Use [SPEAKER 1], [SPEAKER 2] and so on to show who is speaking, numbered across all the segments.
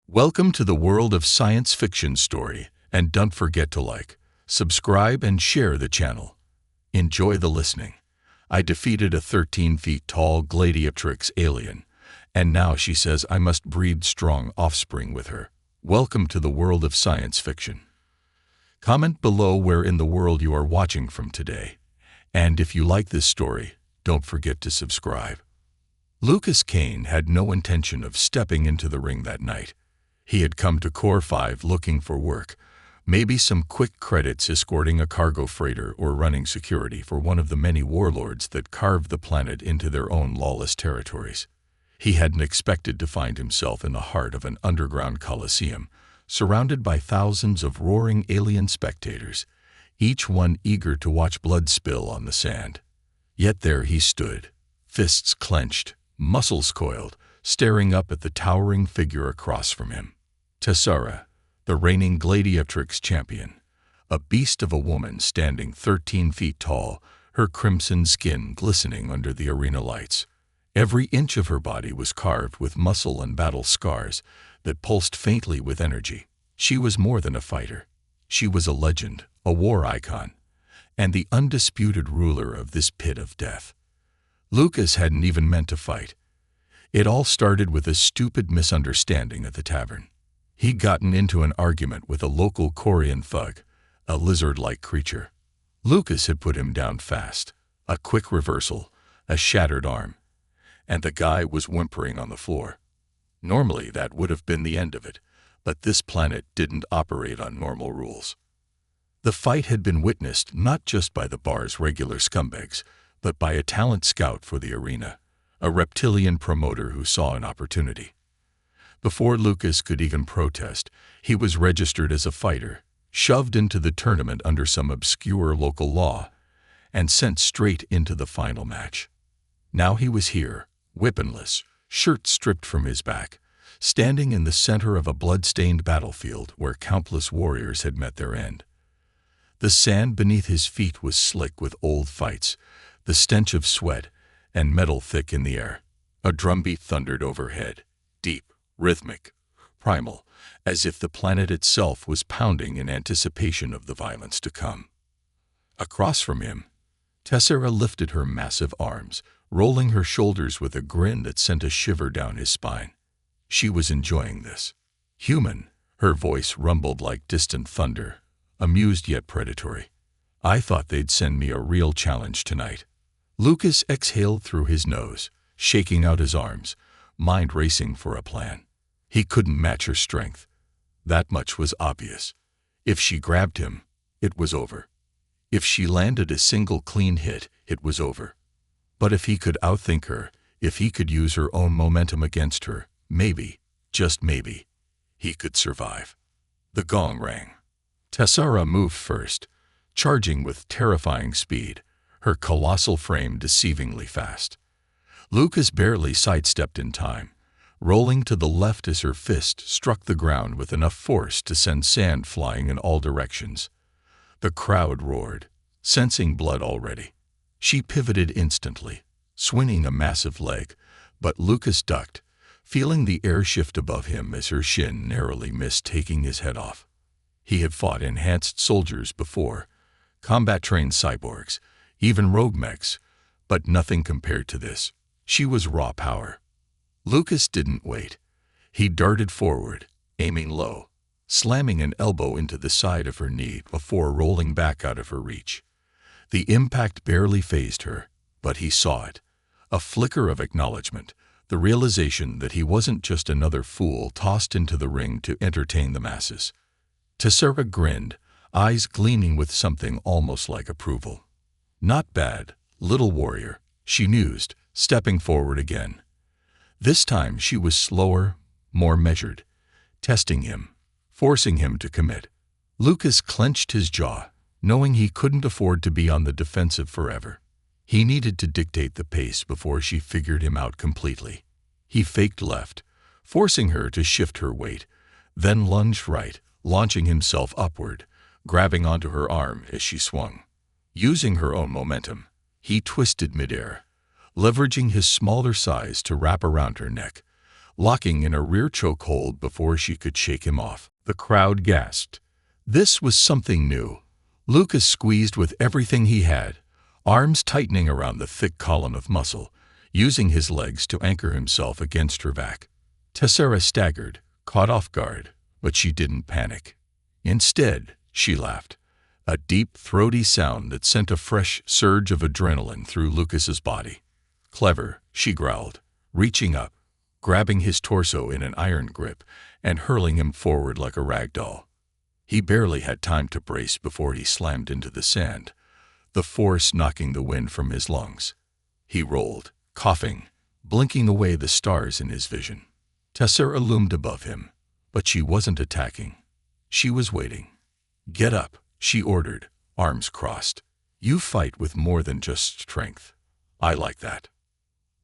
[SPEAKER 1] Welcome to the world of science fiction story, and don't forget to like, subscribe, and share the channel. Enjoy the listening. I defeated a 13 feet tall Gladiatrix alien, and now she says I must breed strong offspring with her. Welcome to the world of science fiction. Comment below where in the world you are watching from today, and if you like this story, don't forget to subscribe. Kane had no intention of stepping into the ring that night. He had come to Core 5 looking for work, maybe some quick credits escorting a cargo freighter or running security for one of the many warlords that carved the planet into their own lawless territories. He hadn't expected to find himself in the heart of an underground coliseum, surrounded by thousands of roaring alien spectators, each one eager to watch blood spill on the sand. Yet there he stood, fists clenched, muscles coiled, staring up at the towering figure across from him. Tessara, the reigning Gladiatrix champion, a beast of a woman standing 13 feet tall, her crimson skin glistening under the arena lights. Every inch of her body was carved with muscle and battle scars that pulsed faintly with energy. She was more than a fighter. She was a legend, a war icon, and the undisputed ruler of this pit of death. Lucas hadn't even meant to fight. It all started with a stupid misunderstanding at the tavern. He'd gotten into an argument with a local Korean thug, a lizard-like creature. Lucas had put him down fast, a quick reversal, a shattered arm, and the guy was whimpering on the floor. Normally that would have been the end of it, but this planet didn't operate on normal rules. The fight had been witnessed not just by the bar's regular scumbags, but by a talent scout for the arena, a reptilian promoter who saw an opportunity. Before Lucas could even protest, he was registered as a fighter, shoved into the tournament under some obscure local law, and sent straight into the final match. Now he was here, weaponless, shirt stripped from his back, standing in the center of a blood-stained battlefield where countless warriors had met their end. The sand beneath his feet was slick with old fights, the stench of sweat, and metal thick in the air. A drumbeat thundered overhead, deep, rhythmic, primal, as if the planet itself was pounding in anticipation of the violence to come. Across from him, Tessara lifted her massive arms, rolling her shoulders with a grin that sent a shiver down his spine. She was enjoying this. Human, her voice rumbled like distant thunder, amused yet predatory. I thought they'd send me a real challenge tonight. Lucas exhaled through his nose, shaking out his arms, mind racing for a plan. He couldn't match her strength. That much was obvious. If she grabbed him, it was over. If she landed a single clean hit, it was over. But if he could outthink her, if he could use her own momentum against her, maybe, just maybe, he could survive. The gong rang. Tessara moved first, charging with terrifying speed, her colossal frame deceivingly fast. Lucas barely sidestepped in time, rolling to the left as her fist struck the ground with enough force to send sand flying in all directions. The crowd roared, sensing blood already. She pivoted instantly, swinging a massive leg, but Lucas ducked, feeling the air shift above him as her shin narrowly missed taking his head off. He had fought enhanced soldiers before, combat-trained cyborgs, even rogue mechs, but nothing compared to this. She was raw power. Lucas didn't wait. He darted forward, aiming low, slamming an elbow into the side of her knee before rolling back out of her reach. The impact barely fazed her, but he saw it. A flicker of acknowledgement, the realization that he wasn't just another fool tossed into the ring to entertain the masses. Tessara grinned, eyes gleaming with something almost like approval. Not bad, little warrior, she mused, stepping forward again. This time she was slower, more measured, testing him, forcing him to commit. Lucas clenched his jaw, knowing he couldn't afford to be on the defensive forever. He needed to dictate the pace before she figured him out completely. He faked left, forcing her to shift her weight, then lunged right, launching himself upward, grabbing onto her arm as she swung. Using her own momentum, he twisted midair, leveraging his smaller size to wrap around her neck, locking in a rear chokehold before she could shake him off. The crowd gasped. This was something new. Lucas squeezed with everything he had, arms tightening around the thick column of muscle, using his legs to anchor himself against her back. Tessara staggered, caught off guard, but she didn't panic. Instead, she laughed, a deep, throaty sound that sent a fresh surge of adrenaline through Lucas's body. "Clever," she growled, reaching up, grabbing his torso in an iron grip and hurling him forward like a rag doll. He barely had time to brace before he slammed into the sand, the force knocking the wind from his lungs. He rolled, coughing, blinking away the stars in his vision. Tessara loomed above him, but she wasn't attacking. She was waiting. "Get up," she ordered, arms crossed. "You fight with more than just strength. I like that."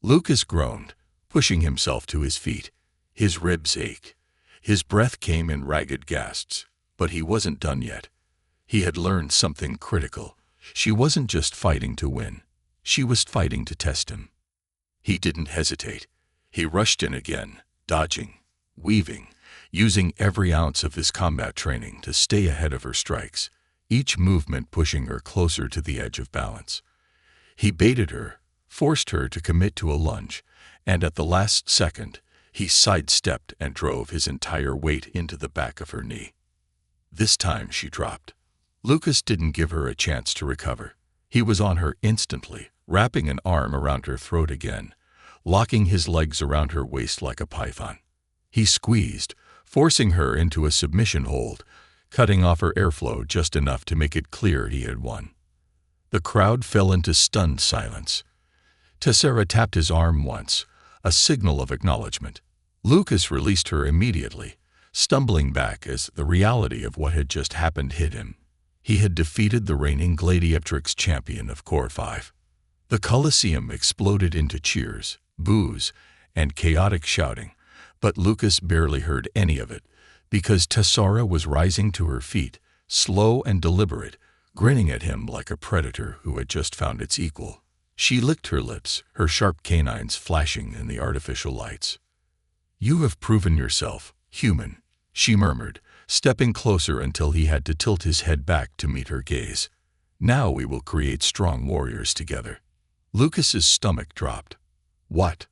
[SPEAKER 1] Lucas groaned, pushing himself to his feet. His ribs ached. His breath came in ragged gasps, but he wasn't done yet. He had learned something critical. She wasn't just fighting to win. She was fighting to test him. He didn't hesitate. He rushed in again, dodging, weaving, using every ounce of his combat training to stay ahead of her strikes, each movement pushing her closer to the edge of balance. He baited her, forced her to commit to a lunge, and at the last second, he sidestepped and drove his entire weight into the back of her knee. This time she dropped. Lucas didn't give her a chance to recover. He was on her instantly, wrapping an arm around her throat again, locking his legs around her waist like a python. He squeezed, forcing her into a submission hold, cutting off her airflow just enough to make it clear he had won. The crowd fell into stunned silence. Tessara tapped his arm once, a signal of acknowledgement. Lucas released her immediately, stumbling back as the reality of what had just happened hit him. He had defeated the reigning Gladiatrix champion of Core 5. The Colosseum exploded into cheers, boos, and chaotic shouting, but Lucas barely heard any of it, because Tessara was rising to her feet, slow and deliberate, grinning at him like a predator who had just found its equal. She licked her lips, her sharp canines flashing in the artificial lights. "You have proven yourself, human," she murmured, stepping closer until he had to tilt his head back to meet her gaze. "Now we will create strong warriors together." Lucas's stomach dropped. What?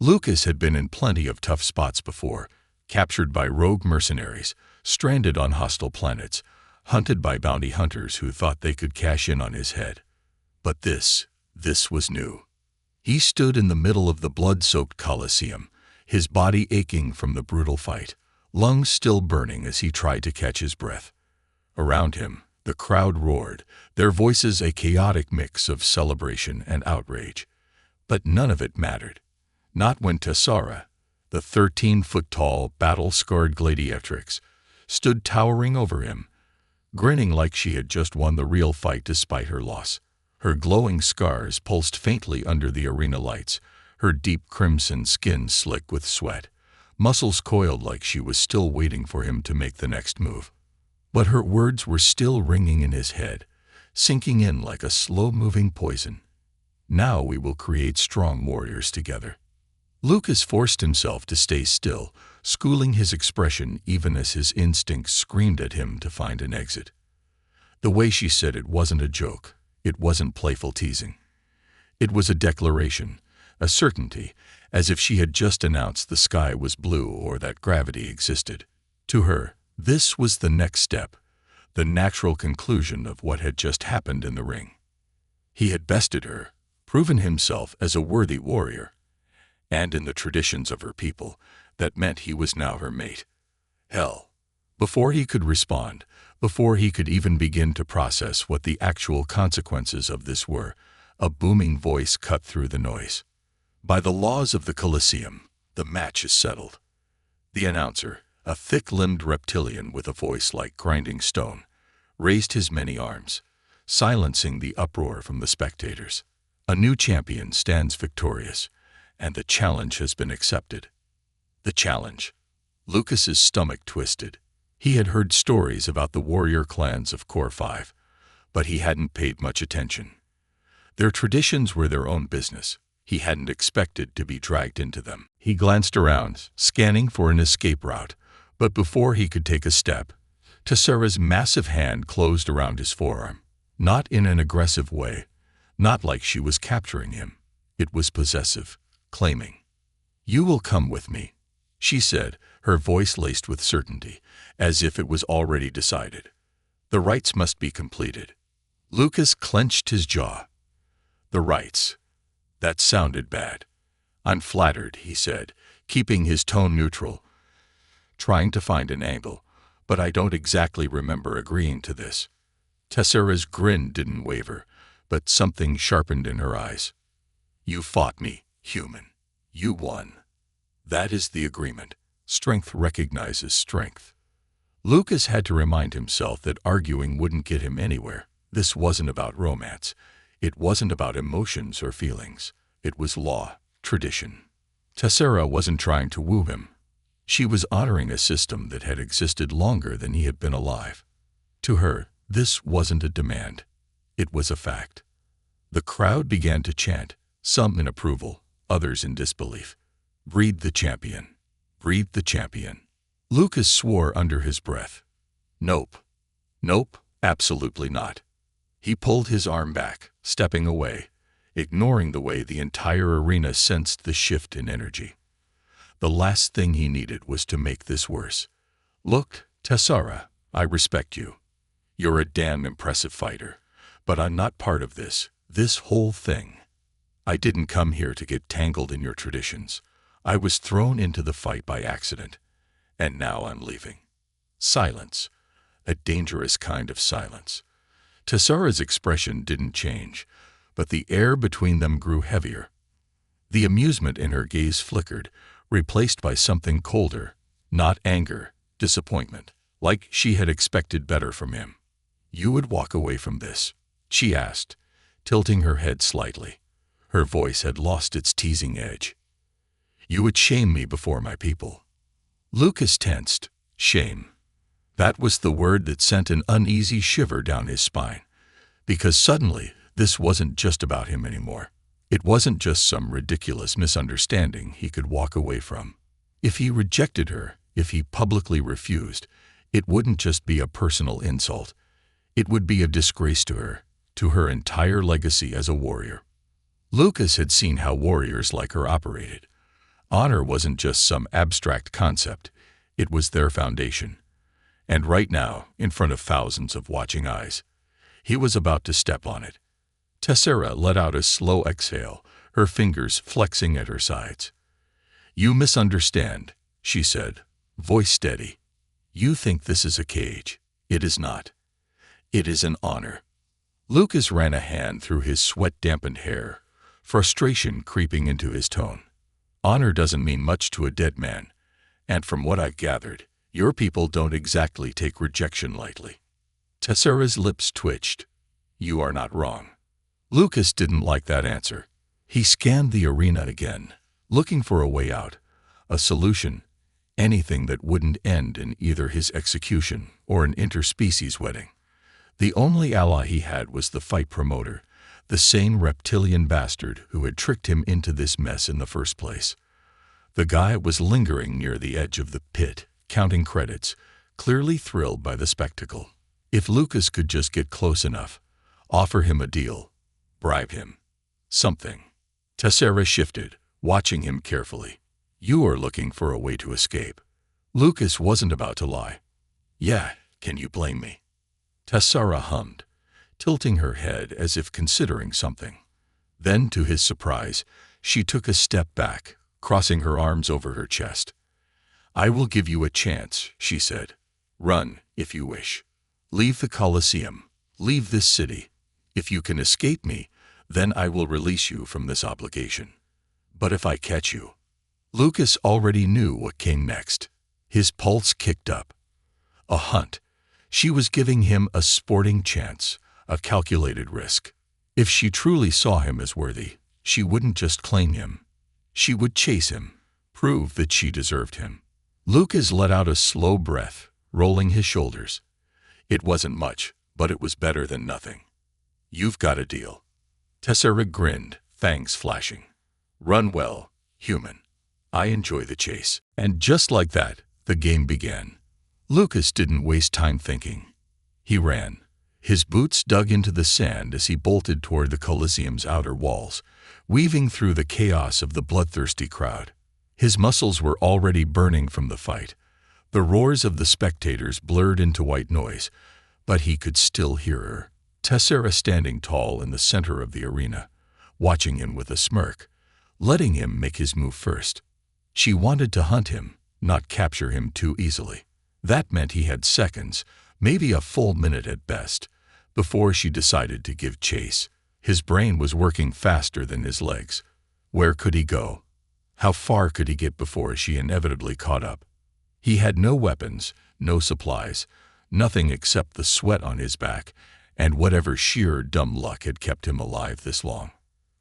[SPEAKER 1] Lucas had been in plenty of tough spots before, captured by rogue mercenaries, stranded on hostile planets, hunted by bounty hunters who thought they could cash in on his head. But this was new. He stood in the middle of the blood-soaked Colosseum, his body aching from the brutal fight, lungs still burning as he tried to catch his breath. Around him, the crowd roared, their voices a chaotic mix of celebration and outrage. But none of it mattered. Not when Tessara, the 13-foot-tall, battle-scarred Gladiatrix, stood towering over him, grinning like she had just won the real fight despite her loss. Her glowing scars pulsed faintly under the arena lights, her deep crimson skin slick with sweat, muscles coiled like she was still waiting for him to make the next move. But her words were still ringing in his head, sinking in like a slow-moving poison. "Now we will create strong warriors together." Lucas forced himself to stay still, schooling his expression even as his instincts screamed at him to find an exit. The way she said it wasn't a joke. It wasn't playful teasing. It was a declaration, a certainty, as if she had just announced the sky was blue or that gravity existed. To her, this was the next step, the natural conclusion of what had just happened in the ring. He had bested her, proven himself as a worthy warrior, and in the traditions of her people, that meant he was now her mate. Hell, before he could respond, before he could even begin to process what the actual consequences of this were, a booming voice cut through the noise. "By the laws of the Colosseum, the match is settled." The announcer, a thick-limbed reptilian with a voice like grinding stone, raised his many arms, silencing the uproar from the spectators. "A new champion stands victorious, and the challenge has been accepted." The challenge. Lucas's stomach twisted. He had heard stories about the warrior clans of Core 5, but he hadn't paid much attention. Their traditions were their own business, He hadn't expected to be dragged into them. He glanced around, scanning for an escape route, but before he could take a step, Tessara's massive hand closed around his forearm. Not in an aggressive way, not like she was capturing him. It was possessive, claiming. "You will come with me," she said, her voice laced with certainty, as if it was already decided. The rites must be completed. Lucas clenched his jaw. The rites. That sounded bad. "I'm flattered," he said, keeping his tone neutral, trying to find an angle, "but I don't exactly remember agreeing to this." Tessara's grin didn't waver, but something sharpened in her eyes. "You fought me, human. You won. That is the agreement. Strength recognizes strength." Lucas had to remind himself that arguing wouldn't get him anywhere. This wasn't about romance. It wasn't about emotions or feelings. It was law, tradition. Tessara wasn't trying to woo him. She was honoring a system that had existed longer than he had been alive. To her, this wasn't a demand. It was a fact. The crowd began to chant, some in approval, others in disbelief. "Breed the champion. Breed the champion." Lucas swore under his breath. Nope. Nope, absolutely not. He pulled his arm back, stepping away, ignoring the way the entire arena sensed the shift in energy. The last thing he needed was to make this worse. "Look, Tessara, I respect you. You're a damn impressive fighter, but I'm not part of this whole thing. I didn't come here to get tangled in your traditions. I was thrown into the fight by accident, and now I'm leaving." Silence. A dangerous kind of silence. Tessara's expression didn't change, but the air between them grew heavier. The amusement in her gaze flickered, replaced by something colder, not anger, disappointment, like she had expected better from him. "You would walk away from this?" she asked, tilting her head slightly. Her voice had lost its teasing edge. "You would shame me before my people." Lucas tensed. Shame. That was the word that sent an uneasy shiver down his spine, because suddenly this wasn't just about him anymore. It wasn't just some ridiculous misunderstanding he could walk away from. If he rejected her, if he publicly refused, it wouldn't just be a personal insult. It would be a disgrace to her entire legacy as a warrior. Lucas had seen how warriors like her operated. Honor wasn't just some abstract concept. It was their foundation. And right now, in front of thousands of watching eyes, he was about to step on it. Tessara let out a slow exhale, her fingers flexing at her sides. "You misunderstand," she said, voice steady. "You think this is a cage. It is not. It is an honor." Lucas ran a hand through his sweat-dampened hair, frustration creeping into his tone. "Honor doesn't mean much to a dead man, and from what I've gathered, your people don't exactly take rejection lightly." Tessara's lips twitched. "You are not wrong." Lucas didn't like that answer. He scanned the arena again, looking for a way out, a solution, anything that wouldn't end in either his execution or an interspecies wedding. The only ally he had was the fight promoter, the sane reptilian bastard who had tricked him into this mess in the first place. The guy was lingering near the edge of the pit, counting credits, clearly thrilled by the spectacle. If Lucas could just get close enough, offer him a deal, bribe him. Something. Tessara shifted, watching him carefully. "You are looking for a way to escape." Lucas wasn't about to lie. "Yeah, can you blame me?" Tessara hummed, tilting her head as if considering something. Then, to his surprise, she took a step back, crossing her arms over her chest. "I will give you a chance," she said. "Run, if you wish. Leave the Colosseum. Leave this city. If you can escape me, then I will release you from this obligation. But if I catch you..." Lucas already knew what came next. His pulse kicked up. A hunt. She was giving him a sporting chance, a calculated risk. If she truly saw him as worthy, she wouldn't just claim him. She would chase him, prove that she deserved him. Lucas let out a slow breath, rolling his shoulders. It wasn't much, but it was better than nothing. "You've got a deal." Tessara grinned, fangs flashing. Run well, human. I enjoy the chase." And just like that, the game began. Lucas didn't waste time thinking. He ran. His boots dug into the sand as he bolted toward the Colosseum's outer walls, weaving through the chaos of the bloodthirsty crowd. His muscles were already burning from the fight. The roars of the spectators blurred into white noise, but he could still hear her. Tessara standing tall in the center of the arena, watching him with a smirk, letting him make his move first. She wanted to hunt him, not capture him too easily. That meant he had seconds, maybe a full minute at best, before she decided to give chase. His brain was working faster than his legs. Where could he go? How far could he get before she inevitably caught up? He had no weapons, no supplies, nothing except the sweat on his back and whatever sheer dumb luck had kept him alive this long.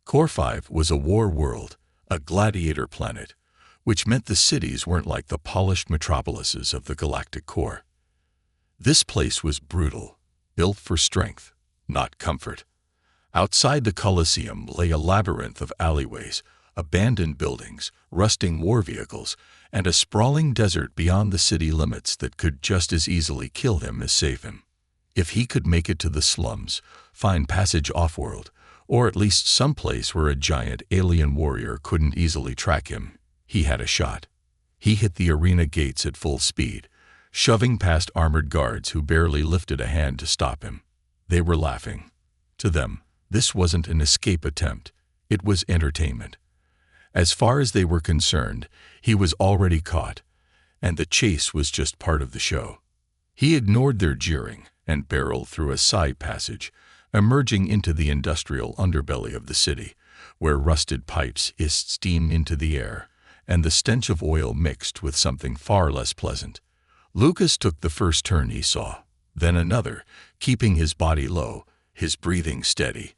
[SPEAKER 1] Core 5 was a war world, a gladiator planet, which meant the cities weren't like the polished metropolises of the galactic core. This place was brutal, built for strength, not comfort. Outside the Colosseum lay a labyrinth of alleyways, abandoned buildings, rusting war vehicles, and a sprawling desert beyond the city limits that could just as easily kill him as save him. If he could make it to the slums, find passage off-world, or at least someplace where a giant alien warrior couldn't easily track him, he had a shot. He hit the arena gates at full speed, shoving past armored guards who barely lifted a hand to stop him. They were laughing. To them, this wasn't an escape attempt. It was entertainment. As far as they were concerned, he was already caught, and the chase was just part of the show. He ignored their jeering and barreled through a side passage, emerging into the industrial underbelly of the city, where rusted pipes hissed steam into the air, and the stench of oil mixed with something far less pleasant. Lucas took the first turn he saw, then another, keeping his body low, his breathing steady,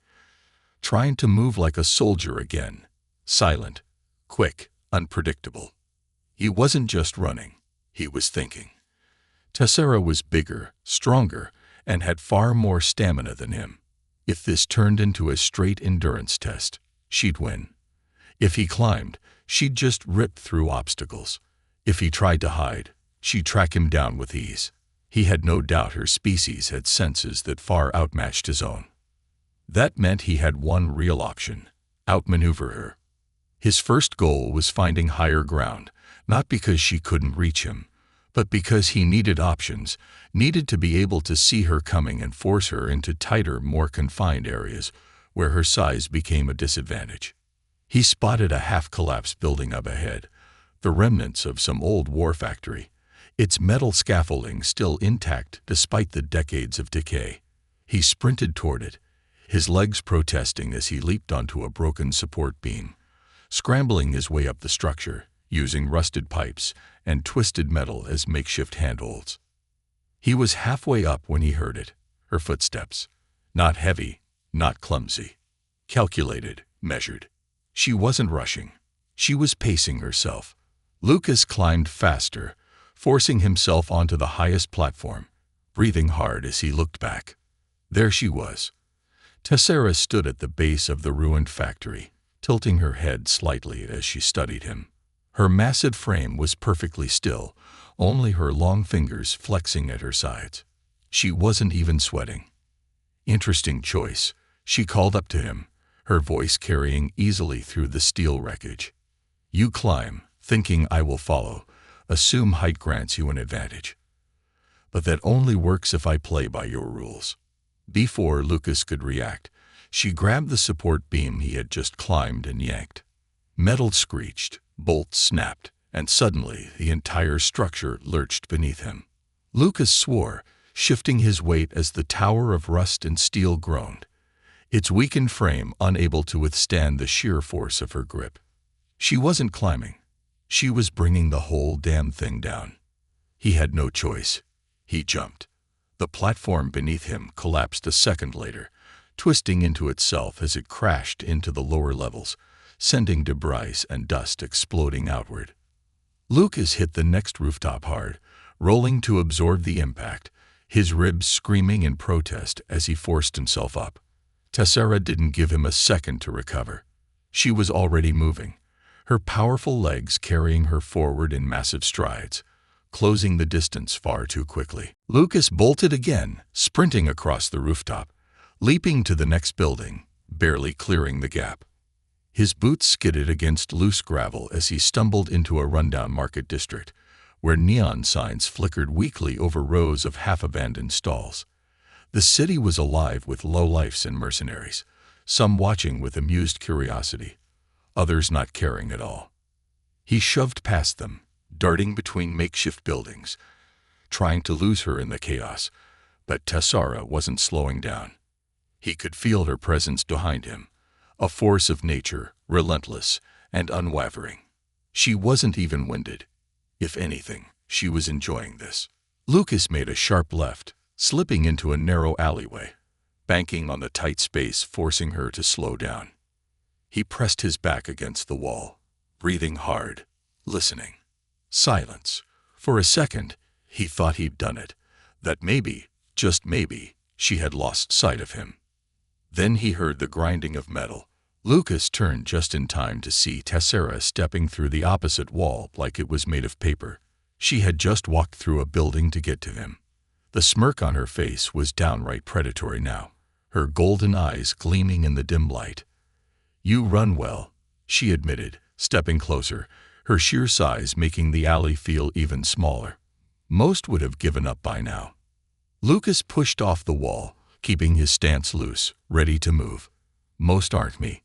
[SPEAKER 1] trying to move like a soldier again, silent, quick, unpredictable. He wasn't just running, he was thinking. Tessara was bigger, stronger, and had far more stamina than him. If this turned into a straight endurance test, she'd win. If he climbed, she'd just rip through obstacles. If he tried to hide, she'd track him down with ease. He had no doubt her species had senses that far outmatched his own. That meant he had one real option: outmaneuver her. His first goal was finding higher ground, not because she couldn't reach him, but because he needed options, needed to be able to see her coming and force her into tighter, more confined areas where her size became a disadvantage. He spotted a half-collapsed building up ahead, the remnants of some old war factory, its metal scaffolding still intact despite the decades of decay. He sprinted toward it, his legs protesting as he leaped onto a broken support beam, scrambling his way up the structure, using rusted pipes and twisted metal as makeshift handholds. He was halfway up when he heard it, her footsteps. Not heavy, not clumsy. Calculated, measured. She wasn't rushing. She was pacing herself. Lucas climbed faster, forcing himself onto the highest platform, breathing hard as he looked back. There she was. Tessara stood at the base of the ruined factory, tilting her head slightly as she studied him. Her massive frame was perfectly still, only her long fingers flexing at her sides. She wasn't even sweating. Interesting choice, she called up to him, her voice carrying easily through the steel wreckage. You climb, thinking I will follow. Assume height grants you an advantage. But that only works if I play by your rules. Before Lucas could react, she grabbed the support beam he had just climbed and yanked. Metal screeched, bolts snapped, and suddenly the entire structure lurched beneath him. Lucas swore, shifting his weight as the tower of rust and steel groaned, its weakened frame unable to withstand the sheer force of her grip. She wasn't climbing. She was bringing the whole damn thing down. He had no choice. He jumped. The platform beneath him collapsed a second later, twisting into itself as it crashed into the lower levels, sending debris and dust exploding outward. Lucas hit the next rooftop hard, rolling to absorb the impact, his ribs screaming in protest as he forced himself up. Tessara didn't give him a second to recover. She was already moving, her powerful legs carrying her forward in massive strides, closing the distance far too quickly. Lucas bolted again, sprinting across the rooftop, leaping to the next building, barely clearing the gap. His boots skidded against loose gravel as he stumbled into a rundown market district, where neon signs flickered weakly over rows of half-abandoned stalls. The city was alive with lowlifes and mercenaries, some watching with amused curiosity, others not caring at all. He shoved past them, darting between makeshift buildings, trying to lose her in the chaos, but Tessara wasn't slowing down. He could feel her presence behind him, a force of nature, relentless and unwavering. She wasn't even winded. If anything, she was enjoying this. Lucas made a sharp left, slipping into a narrow alleyway, banking on the tight space, forcing her to slow down. He pressed his back against the wall, breathing hard, listening. Silence. For a second, he thought he'd done it, that maybe, just maybe, she had lost sight of him. Then he heard the grinding of metal. Lucas turned just in time to see Tessara stepping through the opposite wall like it was made of paper. She had just walked through a building to get to him. The smirk on her face was downright predatory now, her golden eyes gleaming in the dim light. "You run well," she admitted, stepping closer, her sheer size making the alley feel even smaller. Most would have given up by now. Lucas pushed off the wall, keeping his stance loose, ready to move. "Most aren't me."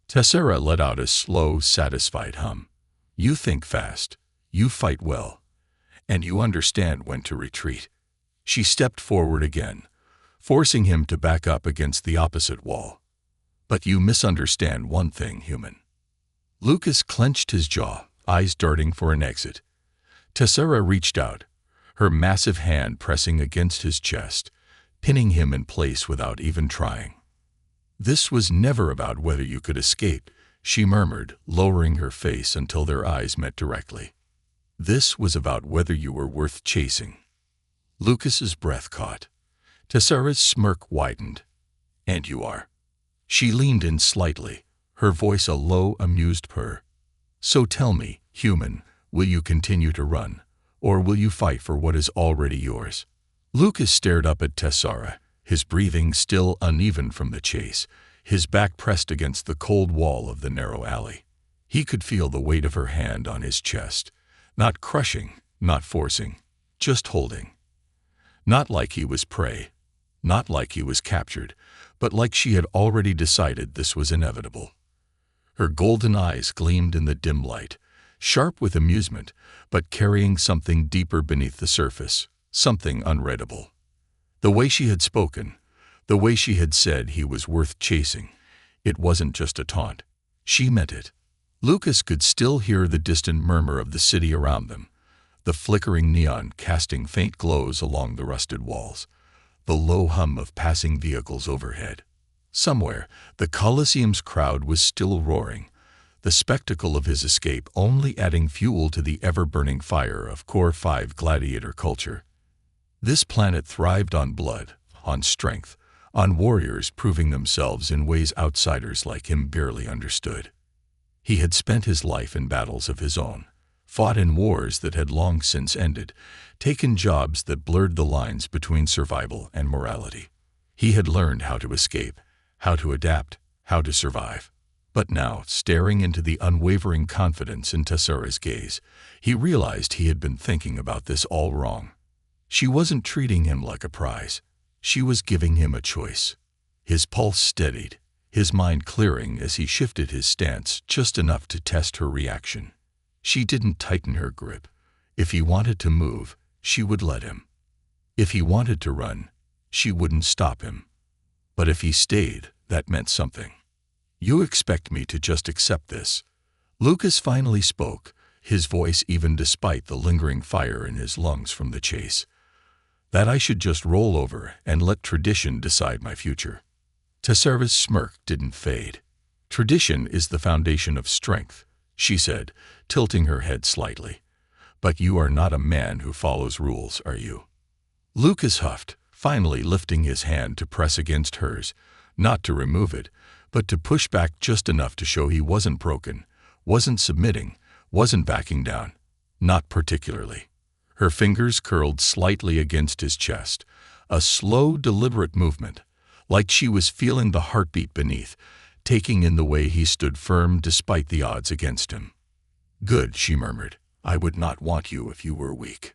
[SPEAKER 1] Tessara let out a slow, satisfied hum. "You think fast, you fight well, and you understand when to retreat." She stepped forward again, forcing him to back up against the opposite wall. "But you misunderstand one thing, human." Lucas clenched his jaw, eyes darting for an exit. Tessara reached out, her massive hand pressing against his chest, pinning him in place without even trying. "This was never about whether you could escape," she murmured, lowering her face until their eyes met directly. "This was about whether you were worth chasing." Lucas's breath caught. Tessara's smirk widened. "And you are." She leaned in slightly, her voice a low, amused purr. "So tell me, human, will you continue to run, or will you fight for what is already yours?" Lucas stared up at Tessara, his breathing still uneven from the chase, his back pressed against the cold wall of the narrow alley. He could feel the weight of her hand on his chest, not crushing, not forcing, just holding. Not like he was prey, not like he was captured, but like she had already decided this was inevitable. Her golden eyes gleamed in the dim light, sharp with amusement, but carrying something deeper beneath the surface, something unreadable. The way she had spoken, the way she had said he was worth chasing, it wasn't just a taunt. She meant it. Lucas could still hear the distant murmur of the city around them, the flickering neon casting faint glows along the rusted walls, the low hum of passing vehicles overhead. Somewhere, the Colosseum's crowd was still roaring, the spectacle of his escape only adding fuel to the ever-burning fire of Core 5 Gladiator culture. This planet thrived on blood, on strength, on warriors proving themselves in ways outsiders like him barely understood. He had spent his life in battles of his own, fought in wars that had long since ended, taken jobs that blurred the lines between survival and morality. He had learned how to escape, how to adapt, how to survive. But now, staring into the unwavering confidence in Tessara's gaze, he realized he had been thinking about this all wrong. She wasn't treating him like a prize. She was giving him a choice. His pulse steadied, his mind clearing as he shifted his stance just enough to test her reaction. She didn't tighten her grip. If he wanted to move, she would let him. If he wanted to run, she wouldn't stop him. But if he stayed, that meant something. "You expect me to just accept this?" Lucas finally spoke, his voice even despite the lingering fire in his lungs from the chase. "That I should just roll over and let tradition decide my future?" Tessara's smirk didn't fade. "Tradition is the foundation of strength," she said, tilting her head slightly. "But you are not a man who follows rules, are you?" Lucas huffed, finally lifting his hand to press against hers, not to remove it, but to push back just enough to show he wasn't broken, wasn't submitting, wasn't backing down. Not particularly. Her fingers curled slightly against his chest, a slow, deliberate movement, like she was feeling the heartbeat beneath, taking in the way he stood firm despite the odds against him. "Good," she murmured. "I would not want you if you were weak."